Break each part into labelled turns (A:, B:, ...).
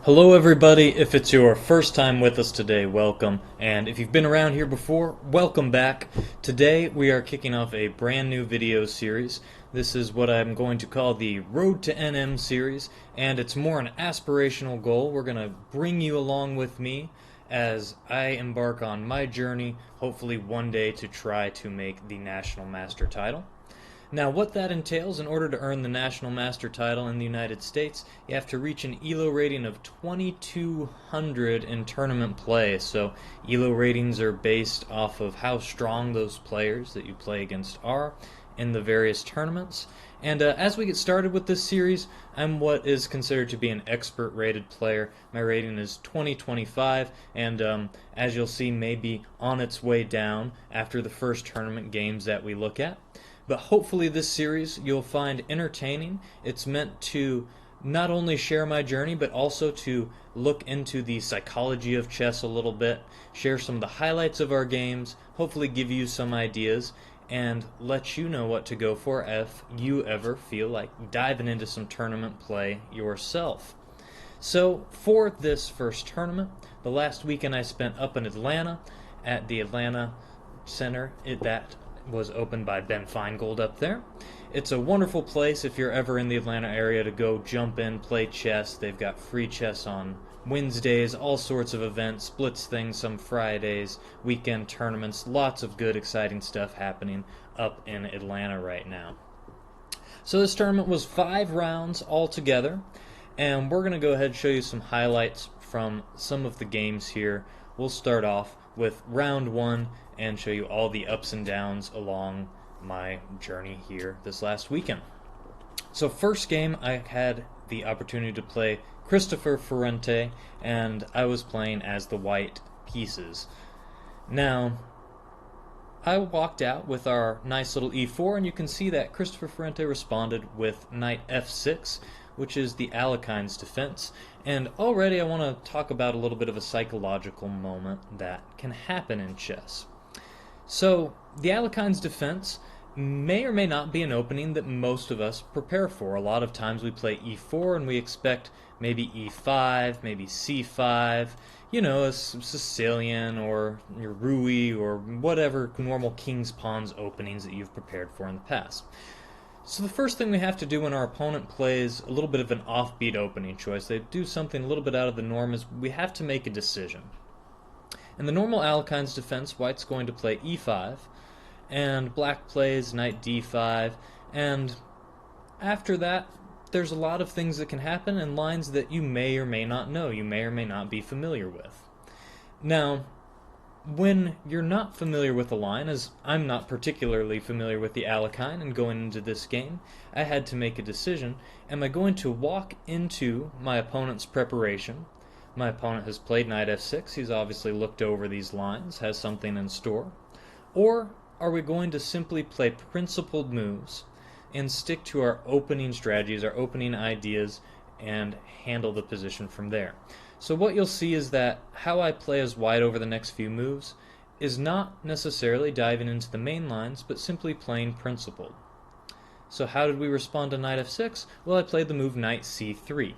A: Hello everybody, if it's your first time with us today, welcome, and if you've been around here before, welcome back. Today we are kicking off a brand new video series. This is what I'm going to call the Road to NM series, and it's more an aspirational goal. We're going to bring you along with me as I embark on my journey, hopefully one day to try to make the National Master title. Now, what that entails, in order to earn the National Master title in the United States, you have to reach an ELO rating of 2200 in tournament play. So, ELO ratings are based off of how strong those players that you play against are in the various tournaments. And as we get started with this series, I'm what is considered to be an expert rated player. My rating is 2025, and as you'll see, may be on its way down after the first tournament games that we look at. But hopefully this series you'll find entertaining. It's meant to not only share my journey, but also to look into the psychology of chess a little bit, share some of the highlights of our games, hopefully give you some ideas, and let you know what to go for if you ever feel like diving into some tournament play yourself. So for this first tournament, the last weekend I spent up in Atlanta at the Atlanta Center. That was opened by Ben Feingold up there. It's a wonderful place if you're ever in the Atlanta area to go jump in, play chess. They've got free chess on Wednesdays, all sorts of events, splits things some Fridays, weekend tournaments, lots of good, exciting stuff happening up in Atlanta right now. So this tournament was 5 rounds altogether, and we're going to go ahead and show you some highlights from some of the games here. We'll start off with round 1 and show you all the ups and downs along my journey here this last weekend. So first game, I had the opportunity to play Christopher Ferrante, and I was playing as the white pieces. Now, I walked out with our nice little e4, and you can see that Christopher Ferrante responded with knight f6, which is the Alekhine's defense. And already I want to talk about a little bit of a psychological moment that can happen in chess. So, the Alekhine's defense may or may not be an opening that most of us prepare for. A lot of times we play e4 and we expect maybe e5, maybe c5, a Sicilian or your Rui or whatever normal king's pawns openings that you've prepared for in the past. So the first thing we have to do when our opponent plays a little bit of an offbeat opening choice, they do something a little bit out of the norm, is we have to make a decision. In the normal Alekhine's defense, white's going to play e5, and black plays knight d5, and after that, there's a lot of things that can happen and lines that you may or may not know, you may or may not be familiar with. Now, when you're not familiar with a line, as I'm not particularly familiar with the Alekhine and going into this game, I had to make a decision. Am I going to walk into my opponent's preparation? My opponent has played knight f6, he's obviously looked over these lines, has something in store. Or are we going to simply play principled moves and stick to our opening strategies, our opening ideas, and handle the position from there? So what you'll see is that how I play as white over the next few moves is not necessarily diving into the main lines, but simply playing principled. So how did we respond to knight f6? Well, I played the move knight c3.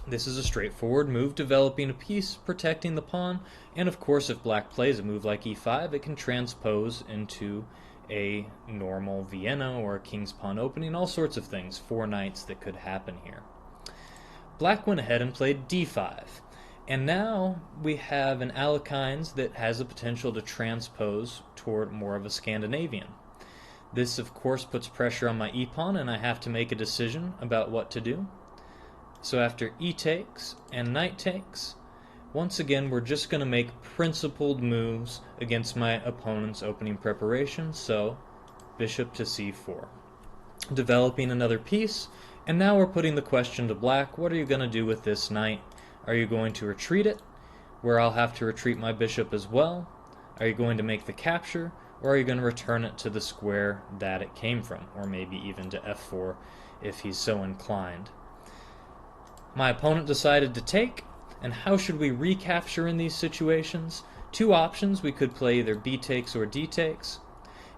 A: This is a straightforward move, developing a piece, protecting the pawn, and of course if black plays a move like e5, it can transpose into a normal Vienna or a king's pawn opening, all sorts of things, 4 knights that could happen here. Black went ahead and played d5, and now we have an Alekhine's that has the potential to transpose toward more of a Scandinavian. This of course puts pressure on my e-pawn, and I have to make a decision about what to do. So after e takes and knight takes, once again we're just going to make principled moves against my opponent's opening preparation, so bishop to c4. Developing another piece, and now we're putting the question to black, what are you going to do with this knight? Are you going to retreat it, where I'll have to retreat my bishop as well? Are you going to make the capture, or are you going to return it to the square that it came from, or maybe even to f4 if he's so inclined? My opponent decided to take, and how should we recapture in these situations? 2 options, we could play either b takes or d takes.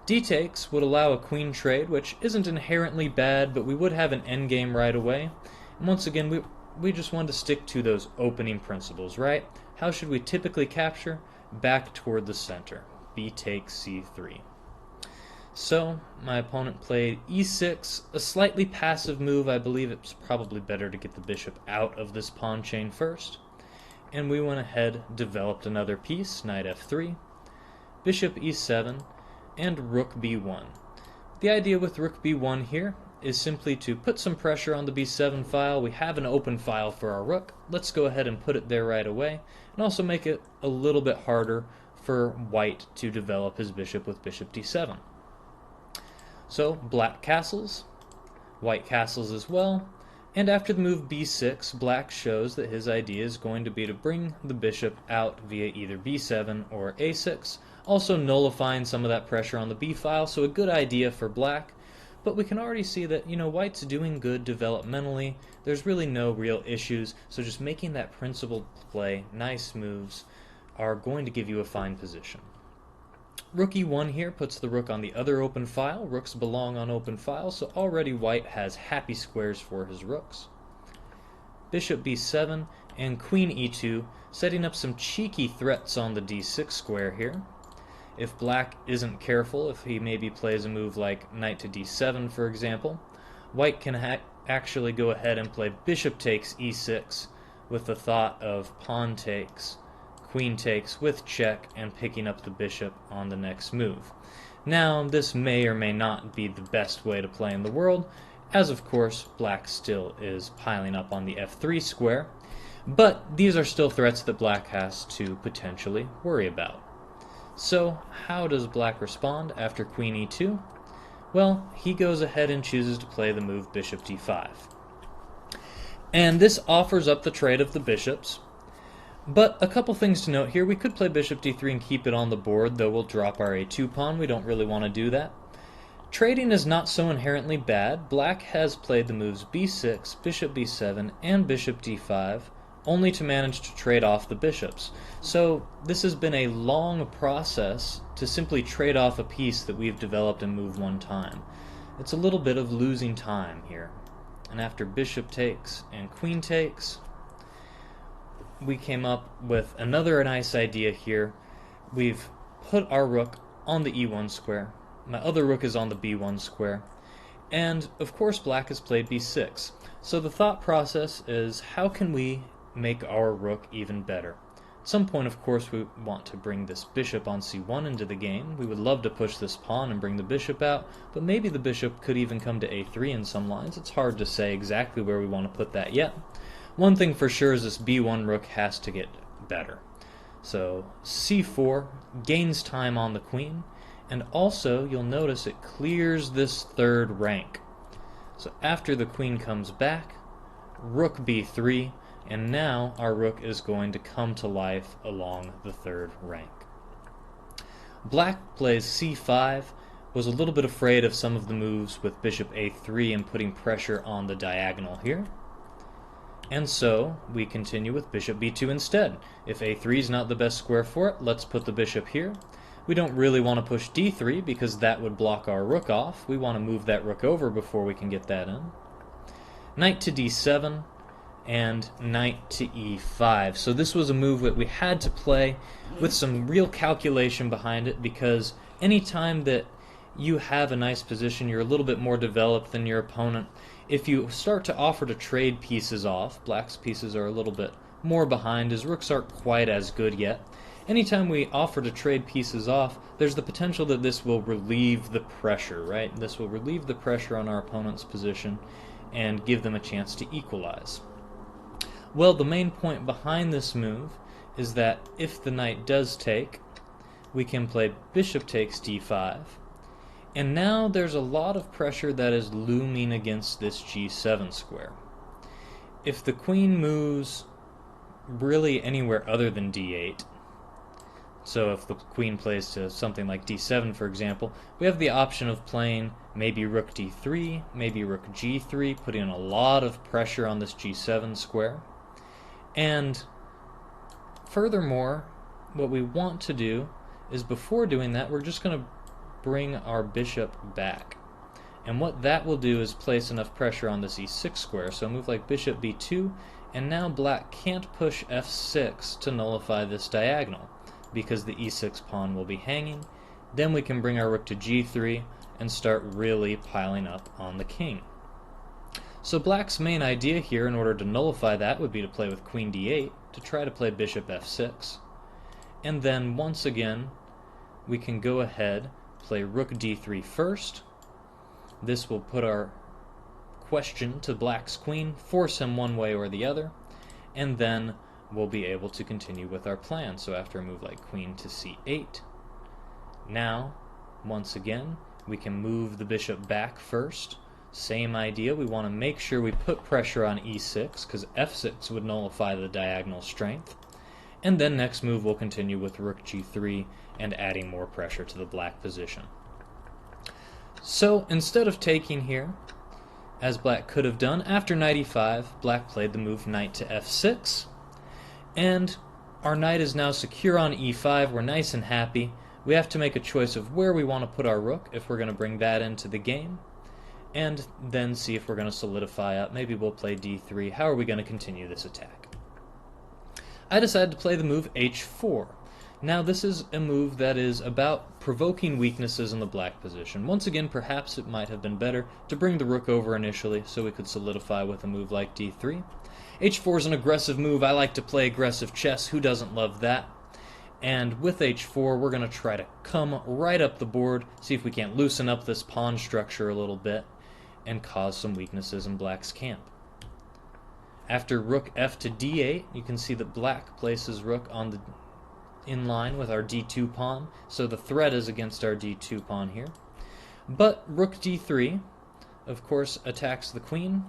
A: D takes would allow a queen trade, which isn't inherently bad, but we would have an endgame right away. And once again, we just wanted to stick to those opening principles, right? How should we typically capture? Back toward the center. B takes c3. So, my opponent played e6, a slightly passive move. I believe it's probably better to get the bishop out of this pawn chain first. And we went ahead, developed another piece, knight f3, bishop e7, and rook b1. The idea with rook b1 here is simply to put some pressure on the b7 file. We have an open file for our rook. Let's go ahead and put it there right away, and also make it a little bit harder for white to develop his bishop with bishop d7. So black castles, white castles as well, and after the move b6, black shows that his idea is going to be to bring the bishop out via either b7 or a6, also nullifying some of that pressure on the b file, so a good idea for black. But we can already see that, white's doing good developmentally. There's really no real issues, so just making that principled play, nice moves, are going to give you a fine position. Rook e1 here puts the rook on the other open file. Rooks belong on open files, so already white has happy squares for his rooks. Bishop b7 and queen e2, setting up some cheeky threats on the d6 square here. If black isn't careful, if he maybe plays a move like knight to d7, for example, white can actually go ahead and play bishop takes e6 with the thought of pawn takes, queen takes with check, and picking up the bishop on the next move. Now, this may or may not be the best way to play in the world, as of course black still is piling up on the f3 square, but these are still threats that black has to potentially worry about. So, how does black respond after queen e2? Well, he goes ahead and chooses to play the move bishop d5. And this offers up the trade of the bishops. But a couple things to note here. We could play bishop d3 and keep it on the board, though we'll drop our a2 pawn. We don't really want to do that. Trading is not so inherently bad. Black has played the moves b6, bishop b7, and bishop d5, only to manage to trade off the bishops. So this has been a long process to simply trade off a piece that we've developed in move one time. It's a little bit of losing time here. And after bishop takes and queen takes, we came up with another nice idea here. We've put our rook on the e1 square. My other rook is on the b1 square. And of course black has played b6. So the thought process is, how can we make our rook even better? At some point, of course, we want to bring this bishop on c1 into the game. We would love to push this pawn and bring the bishop out, but maybe the bishop could even come to a3 in some lines. It's hard to say exactly where we want to put that yet. One thing for sure is this b1 rook has to get better. So c4 gains time on the queen, and also you'll notice it clears this third rank. So after the queen comes back, rook b3, and now our rook is going to come to life along the third rank. Black plays c5, was a little bit afraid of some of the moves with bishop a3 and putting pressure on the diagonal here. And so we continue with bishop b2 instead. If a3 is not the best square for it, let's put the bishop here. We don't really want to push d3 because that would block our rook off. We want to move that rook over before we can get that in. Knight to d7 and knight to e5. So this was a move that we had to play with some real calculation behind it, because anytime that you have a nice position, you're a little bit more developed than your opponent. If you start to offer to trade pieces off, black's pieces are a little bit more behind, his rooks aren't quite as good yet. Anytime we offer to trade pieces off, there's the potential that this will relieve the pressure, right? This will relieve the pressure on our opponent's position and give them a chance to equalize. Well, the main point behind this move is that if the knight does take, we can play bishop takes d5, and now there's a lot of pressure that is looming against this g7 square. If the queen moves really anywhere other than d8, so if the queen plays to something like d7, for example, we have the option of playing maybe rook d3, maybe rook g3, putting a lot of pressure on this g7 square. And furthermore, what we want to do is, before doing that, we're just going to bring our bishop back. And what that will do is place enough pressure on this e6 square. So a move like bishop b2, And now black can't push f6 to nullify this diagonal, because the e6 pawn will be hanging. Then we can bring our rook to g3 and start really piling up on the king. So black's main idea here, in order to nullify that, would be to play with queen d8 to try to play bishop f6. And then once again, we can go ahead, play rook d3 first. This will put our question to black's queen, force him one way or the other, and then we'll be able to continue with our plan. So after a move like queen to c8, now, once again, we can move the bishop back first. Same idea, we want to make sure we put pressure on e6, because f6 would nullify the diagonal strength. And then next move we'll continue with rook g3 and adding more pressure to the black position. So instead of taking here, as black could have done, after knight e5, black played the move knight to f6, and our knight is now secure on e5, we're nice and happy. We have to make a choice of where we want to put our rook, if we're going to bring that into the game, and then see if we're going to solidify up. Maybe we'll play d3. How are we going to continue this attack? I decided to play the move h4. Now this is a move that is about provoking weaknesses in the black position. Once again, perhaps it might have been better to bring the rook over initially so we could solidify with a move like d3. h4 is an aggressive move. I like to play aggressive chess. Who doesn't love that? And with h4, we're going to try to come right up the board, see if we can't loosen up this pawn structure a little bit, and cause some weaknesses in black's camp. After rook f to d8, you can see that black places rook on the in line with our d2 pawn, so the threat is against our d2 pawn here. But rook d3, of course, attacks the queen.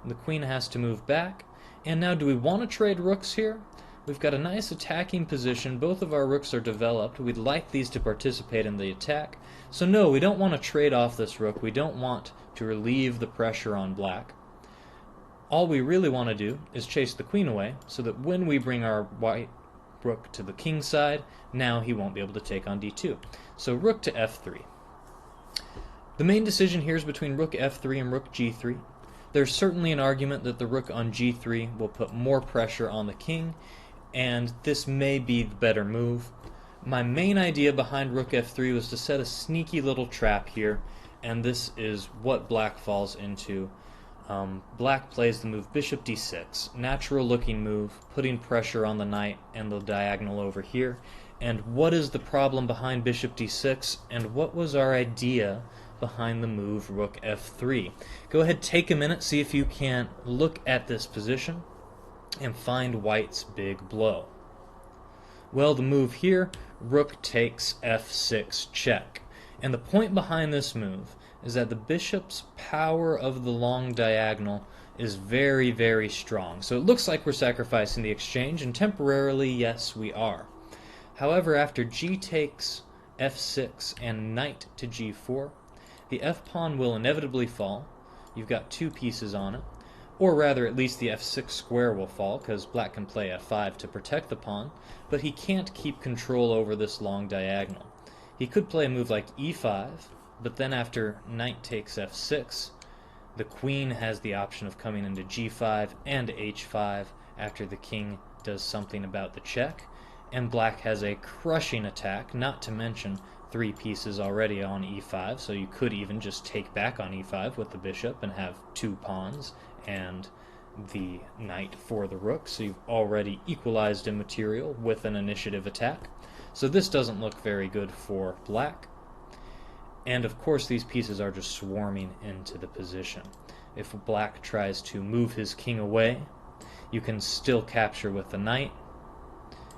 A: The queen has to move back. And now, do we want to trade rooks here? We've got a nice attacking position. Both of our rooks are developed. We'd like these to participate in the attack. So no, we don't want to trade off this rook. We don't want to relieve the pressure on black. All we really want to do is chase the queen away, so that when we bring our white rook to the king side, now he won't be able to take on d2. So rook to f3. The main decision here is between rook f3 and rook g3. There's certainly an argument that the rook on g3 will put more pressure on the king, and this may be the better move. My main idea behind rook f3 was to set a sneaky little trap here, and this is what black falls into. Black plays the move bishop d6, natural looking move, putting pressure on the knight and the diagonal over here. And what is the problem behind bishop d6, and what was our idea behind the move rook f3? Go ahead, take a minute, see if you can look at this position and find white's big blow. Well, the move here, rook takes f6 check. And the point behind this move is that the bishop's power of the long diagonal is very, very strong. So it looks like we're sacrificing the exchange, and temporarily, yes, we are. However, after g takes f6 and knight to g4, the f-pawn will inevitably fall. You've got two pieces on it. Or rather, at least the f6 square will fall, because black can play f5 to protect the pawn, but he can't keep control over this long diagonal. He could play a move like e5, but then after knight takes f6, the queen has the option of coming into g5 and h5 after the king does something about the check, and black has a crushing attack, not to mention 3 pieces already on e5, so you could even just take back on e5 with the bishop and have 2 pawns and the knight for the rook, so you've already equalized in material with an initiative attack. So this doesn't look very good for black. And of course these pieces are just swarming into the position. If black tries to move his king away, you can still capture with the knight,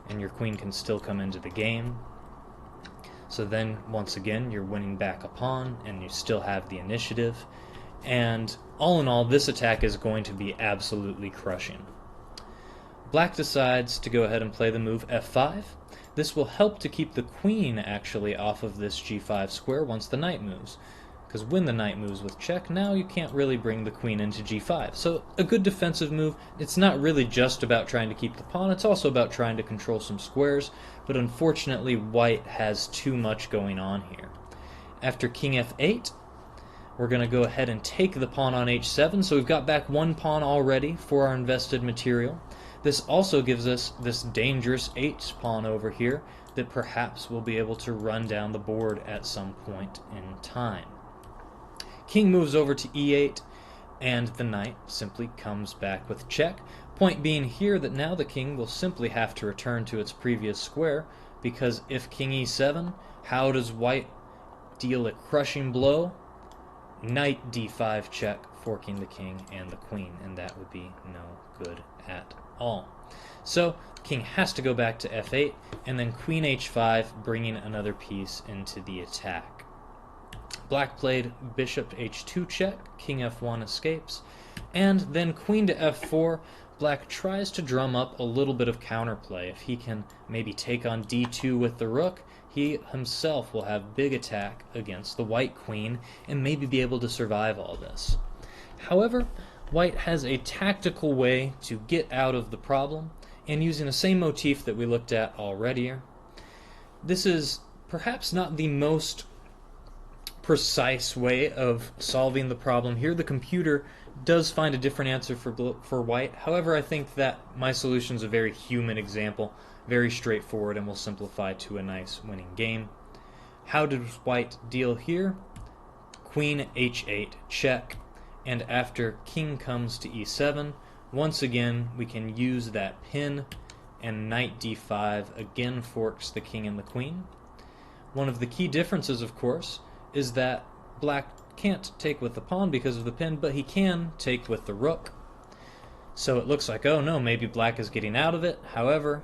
A: and your queen can still come into the game. So then, once again, you're winning back a pawn, and you still have the initiative. And all in all, this attack is going to be absolutely crushing. Black decides to go ahead and play the move f5. This will help to keep the queen actually off of this g5 square once the knight moves. Because when the knight moves with check, now you can't really bring the queen into g5. So a good defensive move. It's not really just about trying to keep the pawn, it's also about trying to control some squares, but unfortunately white has too much going on here. After king f8, we're going to go ahead and take the pawn on h7, so we've got back one pawn already for our invested material. This also gives us this dangerous h-pawn over here that perhaps we'll be able to run down the board at some point in time. King moves over to e8, and the knight simply comes back with check. Point being here that now the king will simply have to return to its previous square, because if king e7, how does white deal a crushing blow? Knight d5 check, forking the king and the queen, and that would be no good at all. So king has to go back to f8, and then queen h5, bringing another piece into the attack. Black played bishop h2 check, king f1 escapes, and then queen to f4. Black tries to drum up a little bit of counterplay. If he can maybe take on d2 with the rook, he himself will have big attack against the white queen and maybe be able to survive all this. However, white has a tactical way to get out of the problem, and using the same motif that we looked at already. This is perhaps not the most precise way of solving the problem here. The computer does find a different answer for white. However, I think that my solution is a very human example, very straightforward, and will simplify to a nice winning game. How does white deal here? Queen h8 check, and after king comes to e7, once again we can use that pin, and knight d5 again forks the king and the queen. One of the key differences, of course, is that black can't take with the pawn because of the pin, but he can take with the rook. So it looks like, oh no, maybe black is getting out of it. However,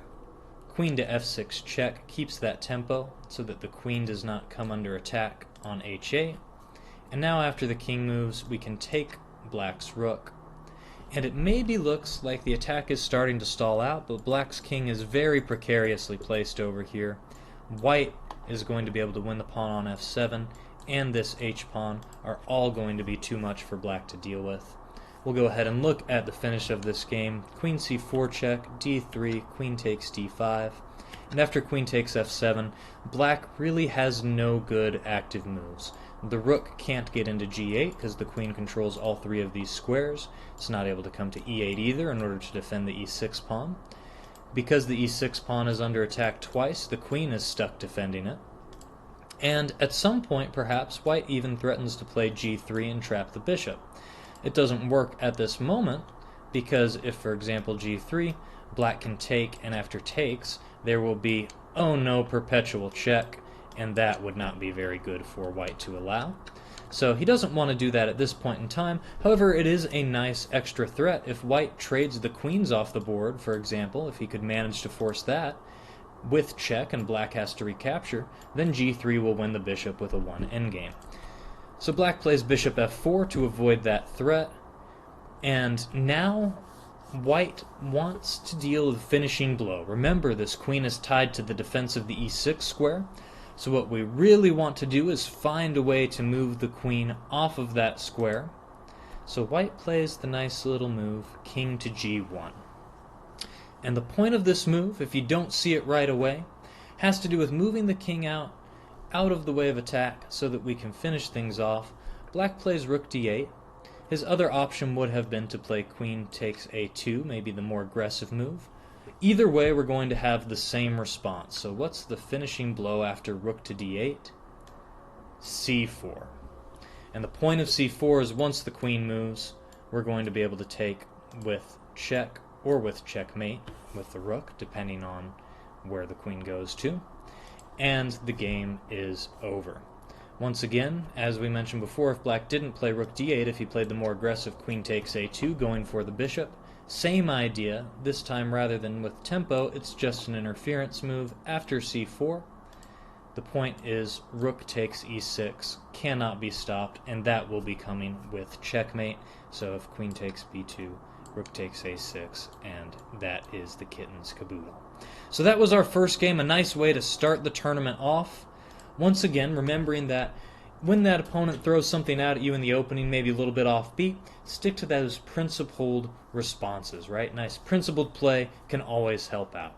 A: queen to f6 check keeps that tempo so that the queen does not come under attack on h8. And now after the king moves, we can take black's rook. And it maybe looks like the attack is starting to stall out, but black's king is very precariously placed over here. White is going to be able to win the pawn on f7, and this h-pawn are all going to be too much for black to deal with. We'll go ahead and look at the finish of this game. Queen c4 check, d3, queen takes d5, and after queen takes f7, black really has no good active moves. The rook can't get into g8 because the queen controls all three of these squares. It's not able to come to e8 either in order to defend the e6 pawn. Because the e6 pawn is under attack twice, the queen is stuck defending it. And at some point, perhaps, white even threatens to play g3 and trap the bishop. It doesn't work at this moment, because if, for example, g3, black can take, and after takes, there will be, oh no, perpetual check, and that would not be very good for white to allow. So he doesn't want to do that at this point in time. However, it is a nice extra threat. If white trades the queens off the board, for example, if he could manage to force that, with check and black has to recapture, then g3 will win the bishop with a 1 endgame. So black plays bishop f4 to avoid that threat, and now white wants to deal the finishing blow. Remember, this queen is tied to the defense of the e6 square, so what we really want to do is find a way to move the queen off of that square. So white plays the nice little move, king to g1. And the point of this move, if you don't see it right away, has to do with moving the king out of the way of attack so that we can finish things off. Black plays rook d8. His other option would have been to play queen takes a2, maybe the more aggressive move. Either way, we're going to have the same response. So what's the finishing blow after rook to d8? c4. And the point of c4 is once the queen moves, we're going to be able to take with check or with checkmate with the rook, depending on where the queen goes to. And the game is over. Once again, as we mentioned before, if black didn't play rook d8, if he played the more aggressive queen takes a2, going for the bishop, same idea. This time, rather than with tempo, it's just an interference move after c4. The point is rook takes e6, cannot be stopped, and that will be coming with checkmate. So if queen takes b2, rook takes a6, and that is the kitten's caboodle. So that was our first game, a nice way to start the tournament off. Once again, remembering that when that opponent throws something out at you in the opening, maybe a little bit offbeat, stick to those principled responses, right? Nice principled play can always help out.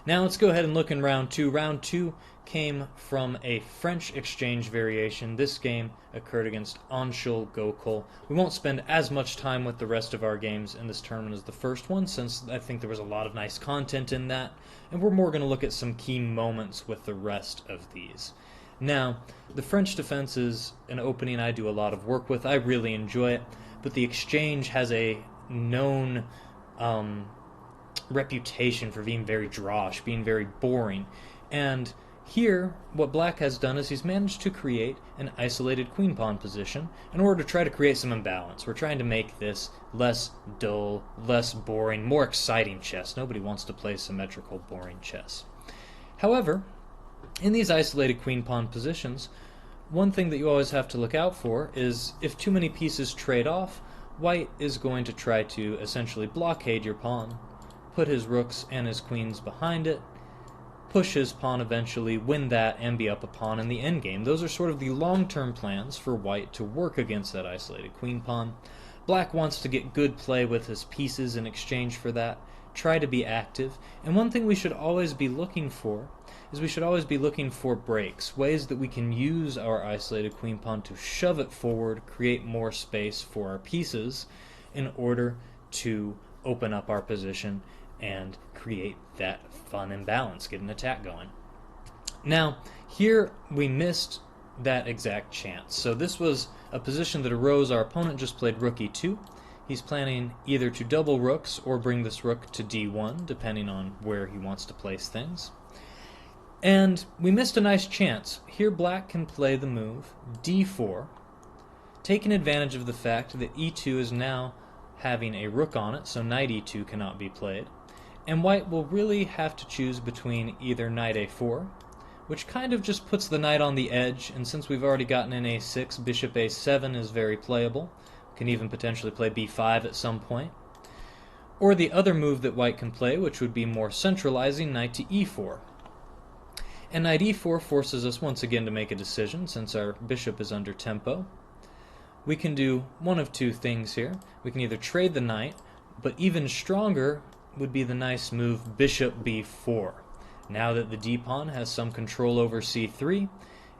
A: Now let's go ahead and look in round 2. Round 2 came from a French exchange variation. This game occurred against Anshul Gokul. We won't spend as much time with the rest of our games in this tournament as the first one, since I think there was a lot of nice content in that, and we're more going to look at some key moments with the rest of these. Now, the French defense is an opening I do a lot of work with. I really enjoy it, but the exchange has a known reputation for being very drosh, being very boring. And here, what black has done is he's managed to create an isolated queen pawn position in order to try to create some imbalance. We're trying to make this less dull, less boring, more exciting chess. Nobody wants to play symmetrical, boring chess. However, in these isolated queen pawn positions, one thing that you always have to look out for is if too many pieces trade off, white is going to try to essentially blockade your pawn, put his rooks and his queens behind it, push his pawn eventually, win that, and be up a pawn in the endgame. Those are sort of the long-term plans for white to work against that isolated queen pawn. Black wants to get good play with his pieces in exchange for that, try to be active, and one thing we should always be looking for is we should always be looking for breaks, ways that we can use our isolated queen pawn to shove it forward, create more space for our pieces in order to open up our position and create that fun imbalance, get an attack going. Now, here we missed that exact chance. So this was a position that arose. Our opponent just played rook e2. He's planning either to double rooks or bring this rook to d1, depending on where he wants to place things. And we missed a nice chance. Here black can play the move d4, taking advantage of the fact that e2 is now having a rook on it, so knight e2 cannot be played. And white will really have to choose between either knight a4, which kind of just puts the knight on the edge, and since we've already gotten in a6, bishop a7 is very playable. Can even potentially play b5 at some point. Or the other move that white can play, which would be more centralizing, knight to e4. And knight e4 forces us once again to make a decision, since our bishop is under tempo. We can do one of two things here. We can either trade the knight, but even stronger would be the nice move bishop b4. Now that the d-pawn has some control over c3,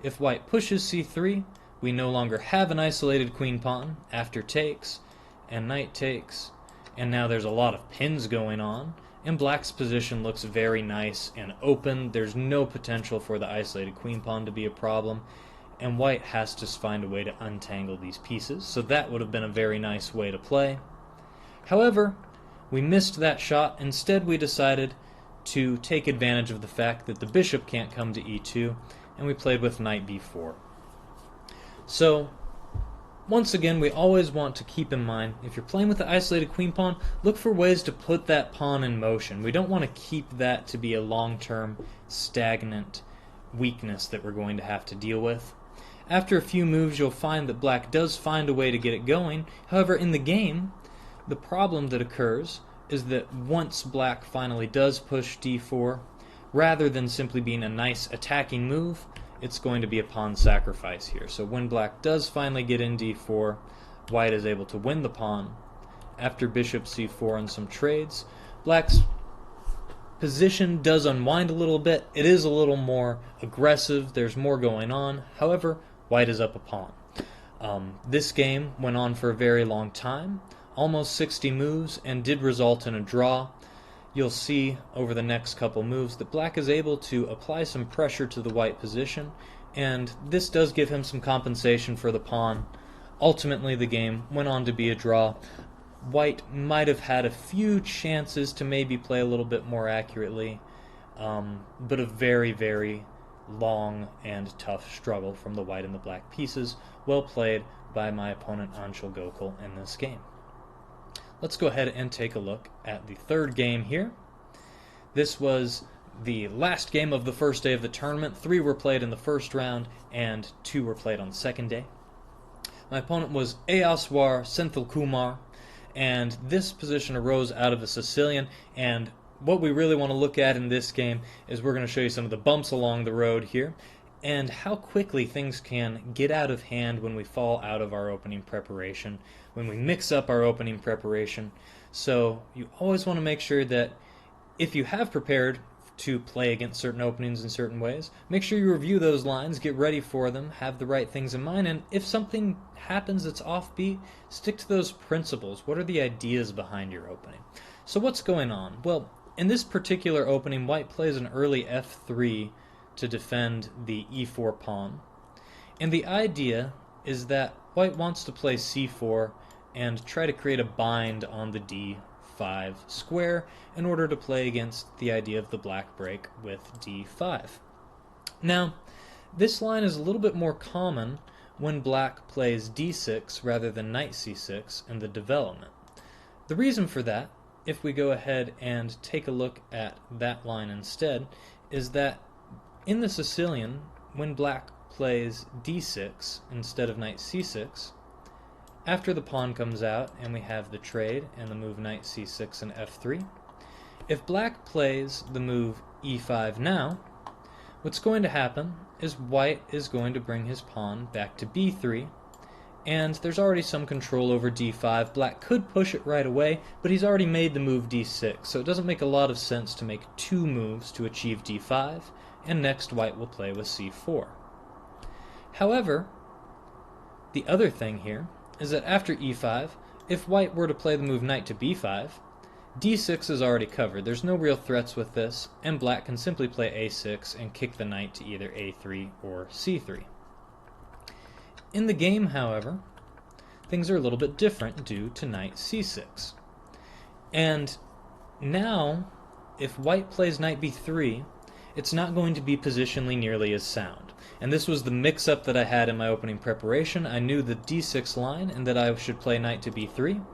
A: if white pushes c3, we no longer have an isolated queen pawn after takes, and knight takes, and now there's a lot of pins going on, and black's position looks very nice and open. There's no potential for the isolated queen pawn to be a problem, and white has to find a way to untangle these pieces, so that would have been a very nice way to play. However, we missed that shot. Instead, we decided to take advantage of the fact that the bishop can't come to e2, and we played with knight b4. So, once again, we always want to keep in mind, if you're playing with the isolated queen pawn, look for ways to put that pawn in motion. We don't want to keep that to be a long-term, stagnant weakness that we're going to have to deal with. After a few moves, you'll find that black does find a way to get it going. However, in the game, the problem that occurs is that once black finally does push d4, rather than simply being a nice attacking move, it's going to be a pawn sacrifice here. So when black does finally get in d4, white is able to win the pawn. After bishop c4 and some trades, black's position does unwind a little bit. It is a little more aggressive. There's more going on. However, white is up a pawn. This game went on for a very long time, almost 60 moves, and did result in a draw. You'll see over the next couple moves that black is able to apply some pressure to the white position, and this does give him some compensation for the pawn. Ultimately, the game went on to be a draw. White might have had a few chances to maybe play a little bit more accurately, but a very, very long and tough struggle from the white and the black pieces. Well played by my opponent Anshul Gokul in this game. Let's go ahead and take a look at the third game here. This was the last game of the first day of the tournament. 3 were played in the first round, and 2 were played on the second day. My opponent was Eyaswar Senthilkumar, and this position arose out of the Sicilian, and what we really want to look at in this game is we're going to show you some of the bumps along the road here, and how quickly things can get out of hand when we fall out of our opening preparation, when we mix up our opening preparation. So you always want to make sure that if you have prepared to play against certain openings in certain ways. Make sure you review those lines, get ready for them, have the right things in mind, and if something happens that's offbeat, stick to those principles. What are the ideas behind your opening? So what's going on? Well, in this particular opening, white plays an early f3 to defend the e4 pawn. And the idea is that white wants to play c4 and try to create a bind on the d5 square in order to play against the idea of the black break with d5. Now, this line is a little bit more common when black plays d6 rather than knight c6 in the development. The reason for that, if we go ahead and take a look at that line instead, is that in the Sicilian, when black plays d6 instead of knight c6, after the pawn comes out and we have the trade and the move knight c6 and f3, if black plays the move e5 now, what's going to happen is white is going to bring his pawn back to b3, and there's already some control over d5. Black could push it right away, but he's already made the move d6, so it doesn't make a lot of sense to make two moves to achieve d5, and next white will play with c4. However, the other thing here is that after e5, if white were to play the move knight to b5, d6 is already covered. There's no real threats with this, and black can simply play a6 and kick the knight to either a3 or c3. In the game, however, things are a little bit different due to knight c6. And now, if white plays knight b3, it's not going to be positionally nearly as sound. And this was the mix-up that I had in my opening preparation. I knew the d6 line and that I should play knight to b3.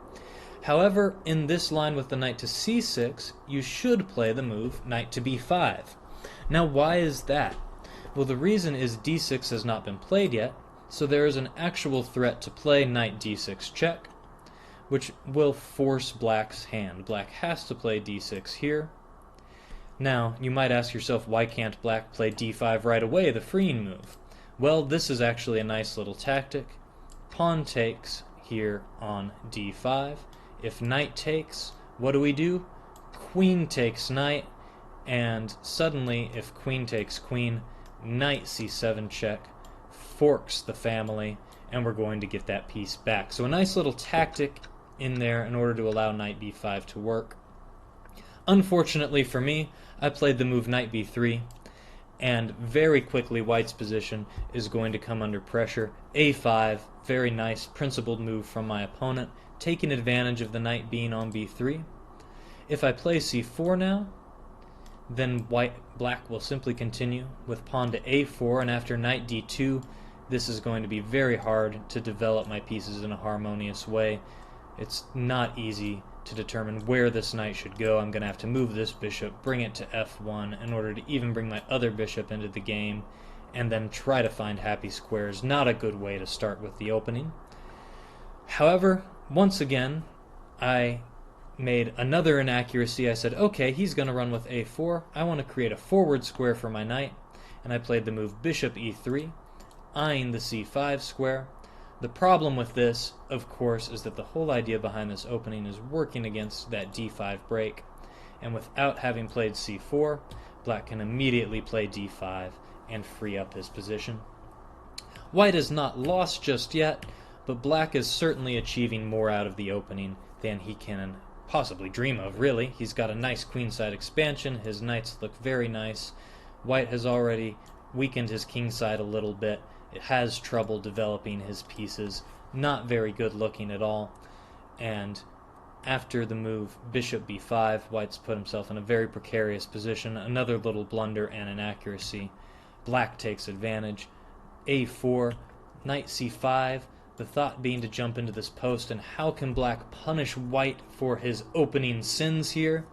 A: However, in this line with the knight to c6, you should play the move knight to b5. Now, why is that? Well, the reason is d6 has not been played yet, so there is an actual threat to play knight d6 check, which will force black's hand. Black has to play d6 here. Now, you might ask yourself, why can't black play d5 right away, the freeing move? Well, this is actually a nice little tactic. Pawn takes here on d5. If knight takes, what do? Queen takes knight, and suddenly, if queen takes queen, knight c7 check, forks the family, and we're going to get that piece back. So a nice little tactic in there in order to allow knight b5 to work. Unfortunately for me, I played the move knight b3, and very quickly white's position is going to come under pressure. a5, very nice principled move from my opponent, taking advantage of the knight being on b3. If I play c4 now, then black will simply continue with pawn to a4, and after knight d2, this is going to be very hard to develop my pieces in a harmonious way. It's not easy to determine where this knight should go. I'm going to have to move this bishop, bring it to f1 in order to even bring my other bishop into the game, and then try to find happy squares. Not a good way to start with the opening. However, once again, I made another inaccuracy. I said, okay, he's going to run with a4. I want to create a forward square for my knight, and I played the move bishop e3, eyeing the c5 square. The problem with this, of course, is that the whole idea behind this opening is working against that d5 break, and without having played c4, black can immediately play d5 and free up his position. White is not lost just yet, but black is certainly achieving more out of the opening than he can possibly dream of, really. He's got a nice queenside expansion, his knights look very nice. White has already weakened his kingside a little bit. It has trouble developing his pieces, not very good looking at all. And after the move bishop b5, white's put himself in a very precarious position. Another little blunder and inaccuracy. Black takes advantage. a4, knight c5, the thought being to jump into this post, and how can black punish white for his opening sins here?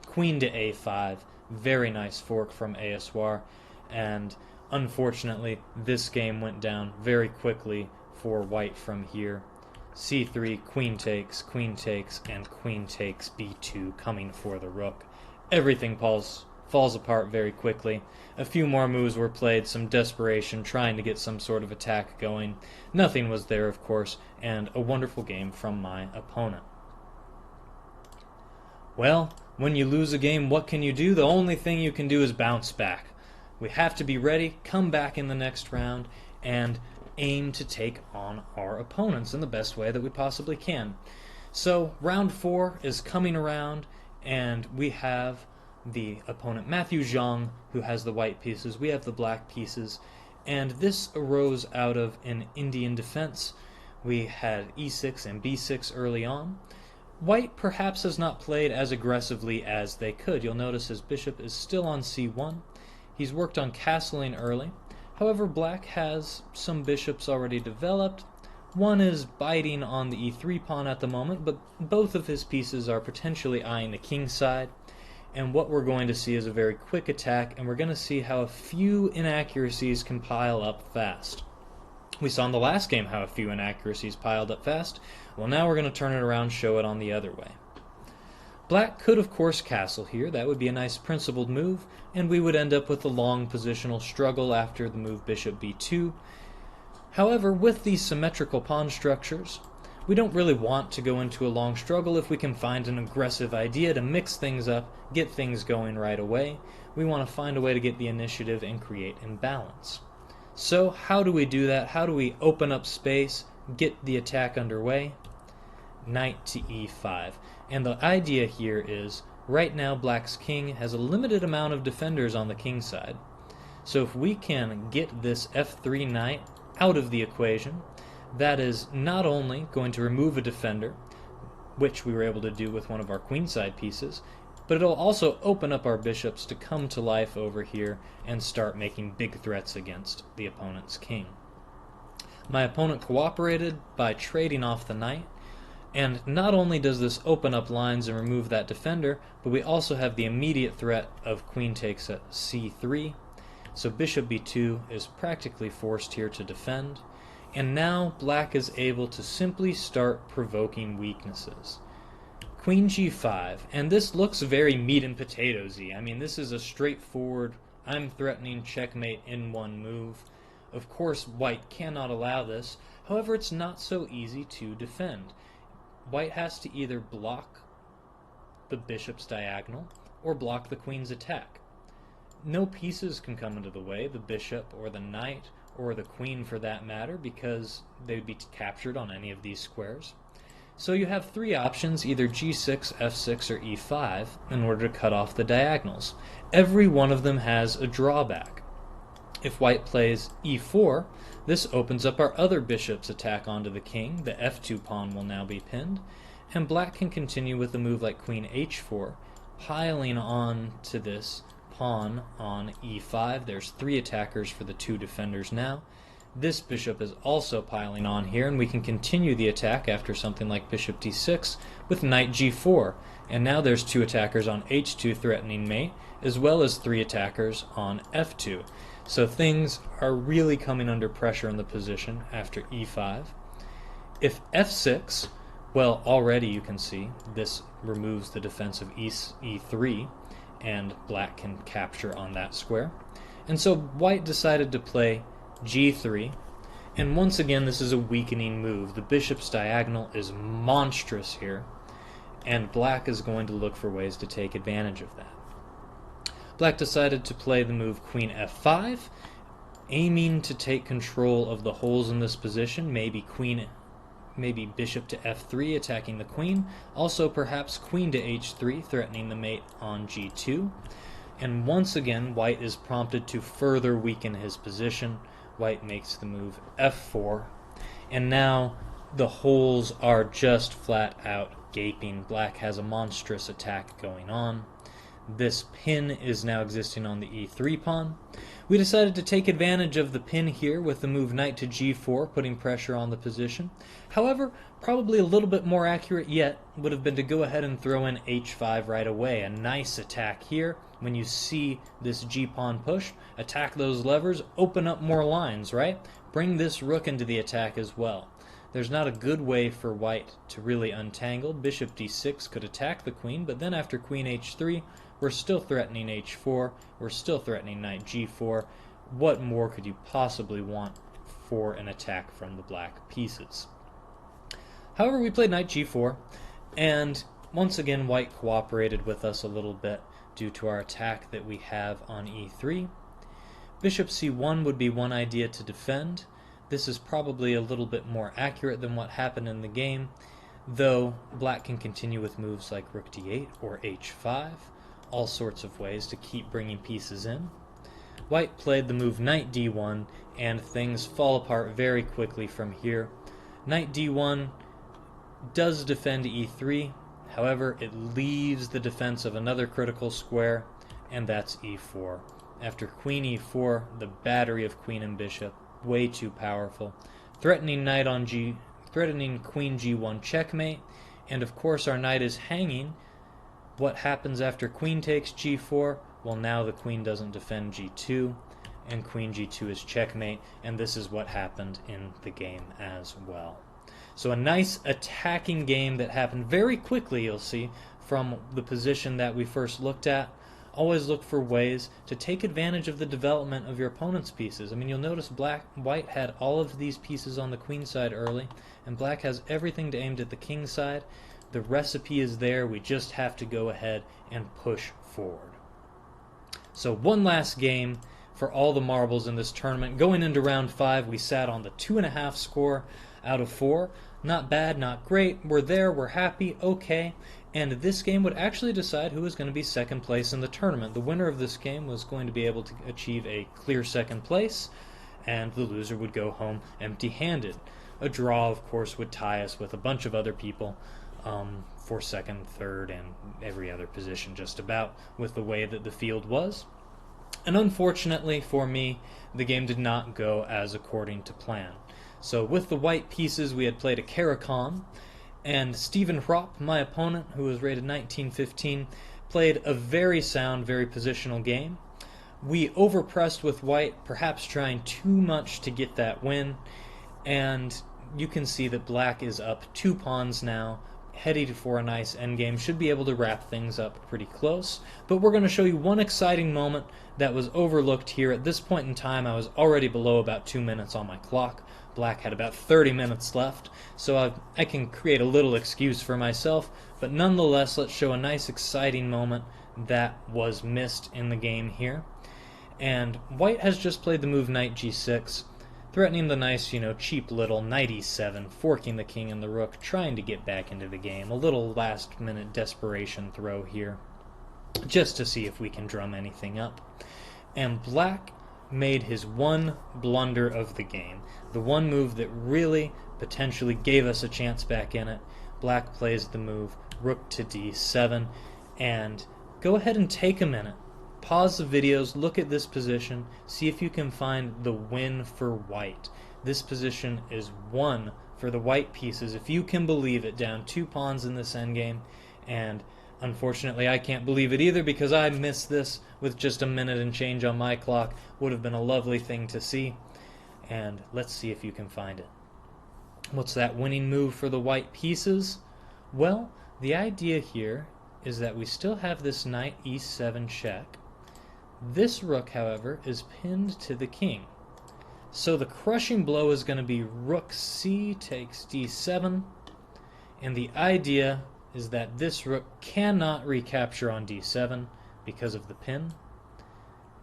A: Queen to a5, very nice fork from Aoswar, and unfortunately this game went down very quickly for white from here. c3, queen takes, and queen takes b2, coming for the rook. Everything falls apart very quickly. A few more moves were played, some desperation, trying to get some sort of attack going. Nothing was there, of course, and a wonderful game from my opponent. Well, When you lose a game, what can you do? The only thing you can do is bounce back. We have to be ready, come back in the next round, and aim to take on our opponents in the best way that we possibly can. So round 4 is coming around, and we have the opponent Matthew Zhang, who has the white pieces. We have the black pieces, and this arose out of an Indian defense. We had e6 and b6 early on. White perhaps has not played as aggressively as they could. You'll notice his bishop is still on c1. He's worked on castling early. However, black has some bishops already developed. One is biting on the e3 pawn at the moment, but both of his pieces are potentially eyeing the king side. And what we're going to see is a very quick attack, and we're going to see how a few inaccuracies can pile up fast. We saw in the last game how a few inaccuracies piled up fast. Well, now we're going to turn it around, show it on the other way. Black could, of course, castle here. That would be a nice principled move, and we would end up with a long positional struggle after the move bishop b2. However, with these symmetrical pawn structures, we don't really want to go into a long struggle if we can find an aggressive idea to mix things up, get things going right away. We want to find a way to get the initiative and create imbalance. So how do we do that? How do we open up space, get the attack underway? Knight to e5. And the idea here is, right now black's king has a limited amount of defenders on the king side. So if we can get this f3 knight out of the equation, that is not only going to remove a defender, which we were able to do with one of our queenside pieces, but it'll also open up our bishops to come to life over here and start making big threats against the opponent's king. My opponent cooperated by trading off the knight, and not only does this open up lines and remove that defender, but we also have the immediate threat of queen takes at c3. So bishop b2 is practically forced here to defend. And now black is able to simply start provoking weaknesses. Queen g5, and this looks very meat and potatoes-y. I mean, this is a straightforward, I'm threatening checkmate in one move. Of course, white cannot allow this. However, it's not so easy to defend. White has to either block the bishop's diagonal or block the queen's attack. No pieces can come into the way, the bishop or the knight or the queen for that matter, because they would be captured on any of these squares. So you have three options, either g6, f6, or e5, in order to cut off the diagonals. Every one of them has a drawback. If white plays e4, this opens up our other bishop's attack onto the king. The f2 pawn will now be pinned, and black can continue with a move like queen h4, piling on to this pawn on e5. There's three attackers for the two defenders now. This bishop is also piling on here, and we can continue the attack after something like bishop d6 with knight g4. And now there's two attackers on h2 threatening mate, as well as three attackers on f2. So things are really coming under pressure in the position after e5. If f6, well, already you can see this removes the defense of e3, and black can capture on that square. And so white decided to play g3, and once again this is a weakening move. The bishop's diagonal is monstrous here, and black is going to look for ways to take advantage of that. Black decided to play the move queen f5, aiming to take control of the holes in this position, maybe bishop to f3 attacking the queen, also perhaps queen to h3 threatening the mate on g2. And once again white is prompted to further weaken his position. White makes the move f4, and now the holes are just flat out gaping. Black has a monstrous attack going on. This pin is now existing on the e3 pawn. We decided to take advantage of the pin here with the move knight to g4, putting pressure on the position. However, probably a little bit more accurate yet would have been to go ahead and throw in h5 right away. A nice attack here. When you see this g-pawn push, attack those levers, open up more lines, right? Bring this rook into the attack as well. There's not a good way for white to really untangle. Bishop d6 could attack the queen, but then after queen h3, we're still threatening h4, we're still threatening knight g4. What more could you possibly want for an attack from the black pieces? However, we played knight g4, and once again, white cooperated with us a little bit due to our attack that we have on e3. Bishop c1 would be one idea to defend. This is probably a little bit more accurate than what happened in the game, though black can continue with moves like rook d8 or h5, all sorts of ways to keep bringing pieces in. White played the move knight d1, and things fall apart very quickly from here. Knight d1 does defend e3, however, it leaves the defense of another critical square, and that's e4. After queen e4, the battery of queen and bishop, way too powerful. Threatening queen g1 checkmate, and of course our knight is hanging. What happens after queen takes g4? Well, now the queen doesn't defend g2, and queen g2 is checkmate, and this is what happened in the game as well. So a nice attacking game that happened very quickly, you'll see, from the position that we first looked at. Always look for ways to take advantage of the development of your opponent's pieces. I mean, you'll notice white had all of these pieces on the queen side early, and black has everything aimed at the king side. The recipe is there, we just have to go ahead and push forward. So one last game for all the marbles in this tournament. Going into round 5, we sat on the 2.5 score out of 4. Not bad, not great. We're there, we're happy, okay. And this game would actually decide who was going to be second place in the tournament. The winner of this game was going to be able to achieve a clear second place, and the loser would go home empty-handed. A draw, of course, would tie us with a bunch of other people for second, third, and every other position just about, with the way that the field was. And unfortunately for me, the game did not go as according to plan. So with the white pieces, we had played a Caro-Kann, and Stephen Hropp, my opponent, who was rated 1915, played a very sound, very positional game. We overpressed with white, perhaps trying too much to get that win, and you can see that black is up 2 pawns now, headed for a nice endgame, should be able to wrap things up pretty close. But we're going to show you one exciting moment that was overlooked here. At this point in time, I was already below about 2 minutes on my clock. Black had about 30 minutes left, so I can create a little excuse for myself, but nonetheless, let's show a nice exciting moment that was missed in the game here. And white has just played the move knight g6, threatening the nice, cheap little knight e7, forking the king and the rook, trying to get back into the game. A little last-minute desperation throw here, just to see if we can drum anything up. And black made his one blunder of the game, the one move that really potentially gave us a chance back in it. Black plays the move rook to d7, and go ahead and take a minute. Pause the videos, look at this position, see if you can find the win for white. This position is won for the white pieces, if you can believe it, down 2 pawns in this endgame, and unfortunately I can't believe it either because I missed this with just a minute and change on my clock. Would have been a lovely thing to see, and let's see if you can find it. What's that winning move for the white pieces? Well, the idea here is that we still have this knight e7 check. This rook, however, is pinned to the king. So the crushing blow is going to be rook c takes d7, and the idea is that this rook cannot recapture on d7 because of the pin.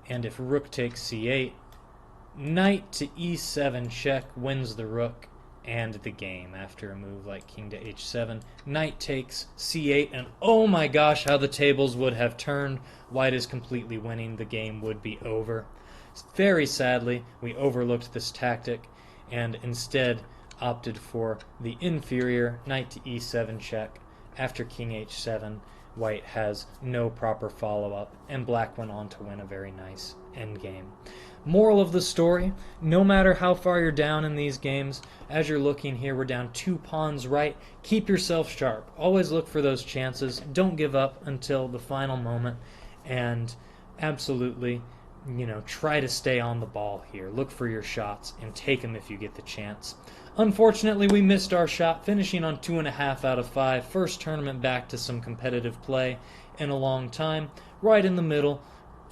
A: And if rook takes c8, knight to e7 check wins the rook and the game after a move like king to h7. Knight takes c8, and oh my gosh, how the tables would have turned. White is completely winning. The game would be over. Very sadly, we overlooked this tactic and instead opted for the inferior knight to e7 check. After king h7, white has no proper follow-up, and black went on to win a very nice endgame. Moral of the story, no matter how far you're down in these games, as you're looking here, we're down 2 pawns right. Keep yourself sharp. Always look for those chances. Don't give up until the final moment, and absolutely, try to stay on the ball here. Look for your shots and take them if you get the chance. Unfortunately, we missed our shot, finishing on 2.5 out of 5. First tournament back to some competitive play in a long time. Right in the middle.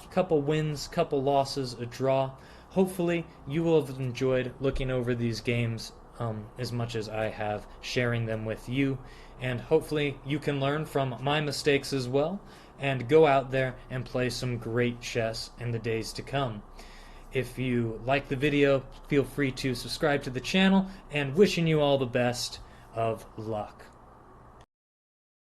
A: Couple wins, couple losses, a draw. Hopefully, you will have enjoyed looking over these games as much as I have sharing them with you, and hopefully you can learn from my mistakes as well, and go out there and play some great chess in the days to come. If you like the video, feel free to subscribe to the channel, and wishing you all the best of luck.